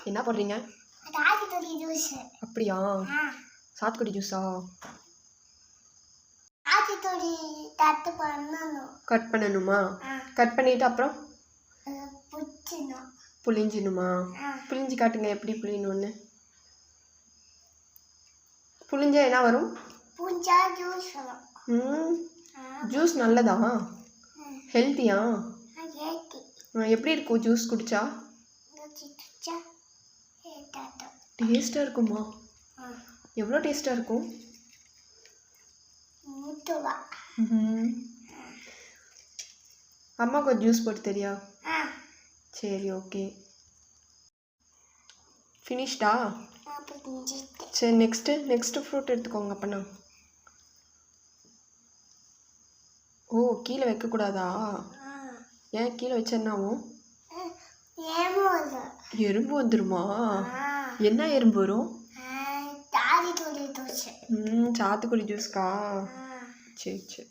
என்ன போடுறீங்க? சாத்துக்குடி ஜூஸ். அப்படியா? சாத்துக்குடி ஜூஸா? சாத்துக்குடி கட் பண்ணணுமா? கட் பண்ணிட்டு அப்புறம் புளிஞ்சணுமா? புளிஞ்சு காட்டுங்க எப்படி புளியணும்னு. புளிஞ்சா என்ன வரும்? ஜூஸ் நல்லதா? ஹெல்த்தியா? எப்படி இருக்கும் ஜூஸ் குடிச்சா? டேஸ்டாக இருக்குமா? எவ்வளோ டேஸ்டாக இருக்கும்? அம்மாவுக்கு ஒரு ஜூஸ் போட்டு தெரியா? சரி, ஓகே. ஃபினிஷ்டா? சரி, நெக்ஸ்ட்டு ஃப்ரூட் எடுத்துக்கோங்க அப்போனா. ஓ, கீழே வைக்கக்கூடாதா? ஏன் கீழே வச்சா என்ன ஆகும்? எறும்பு வந்துருமா? என்ன எறும்பு வரும்? சாத்துக்குடி ஜூஸ்க்கா? சரி சரி.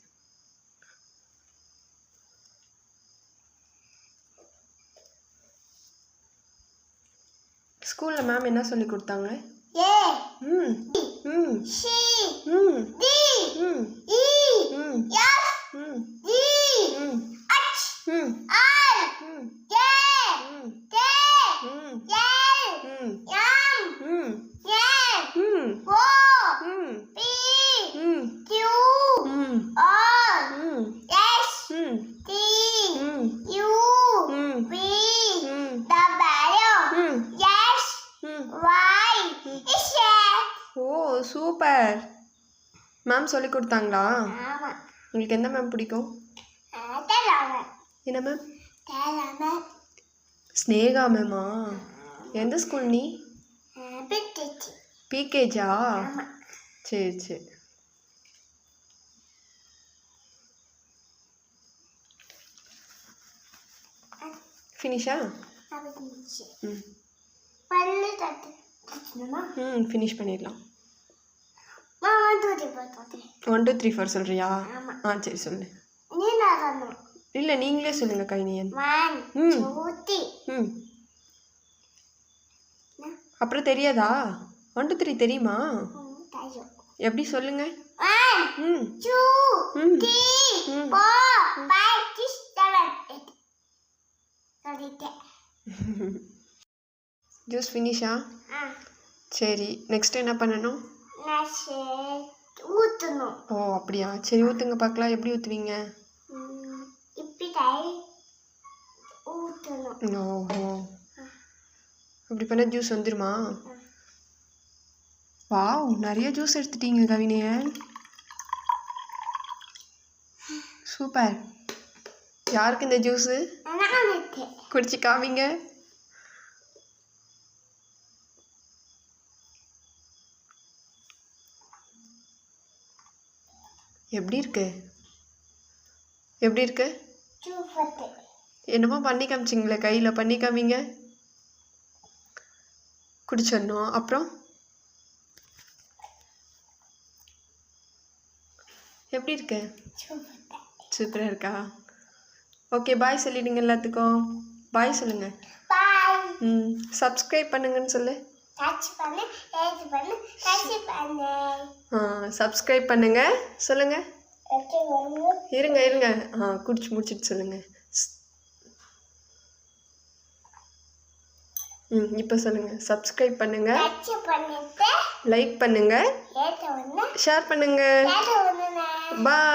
ஸ்கூலில் மேம் என்ன சொல்லி கொடுத்தாங்க? ஓ, சூப்பர். மேம் சொல்லி கொடுத்தாங்களா? உங்களுக்கு எந்த மேம் பிடிக்கும்? என்ன மேம்? ஸ்னேகா மேமா? எந்த ஸ்கூல் நீ? பிகேஜா? சரி சரி. ஃபினிஷா? ஃபினிஷ் பண்ணிடலாம். 1 2 3 4 சொல்றியா? சரி சொல்லு. இல்லை, நீங்களே சொல்லுங்க கைனியன். அப்புறம் தெரியாதா? 1 2 3 தெரியுமா? எப்படி சொல்லுங்க? ஜூஸ் ஃபினிஷா? சரி, நெக்ஸ்ட் என்ன பண்ணணும்? ஓ, அப்படியா? சரி, ஊற்றுங்க பார்க்கலாம். எப்படி ஊற்றுவீங்க? ஓஹோ, அப்படி பண்ண ஜூஸ் வந்துருமா? வாவ், நிறைய ஜூஸ் எடுத்துட்டீங்க கவினியன். சூப்பர். யாருக்கு இந்த ஜூஸு? குடிச்சு காமிங்க. எப்படி இருக்கு? என்னமோ பண்ணி காமிச்சிங்களே கையில், பண்ணி காமிங்க. குடிச்சிடணும். அப்புறம் எப்படி இருக்கு? சூப்பராக இருக்கா? ஓகே, பாய் சொல்லிடுங்க எல்லாத்துக்கும். பாய் சொல்லுங்க. சப்ஸ்கிரைப் பண்ணுங்கன்னு சொல்லு. சப்ஸ்கிரைப் பண்ணுங்க சொல்லுங்க. இருங்க. குடிச்சு முடிச்சிட்டு சொல்லுங்க. இப்போ சொல்லுங்க. சப்ஸ்கிரைப் பண்ணுங்க, லைக் பண்ணுங்க, ஷேர் பண்ணுங்க. பாய்.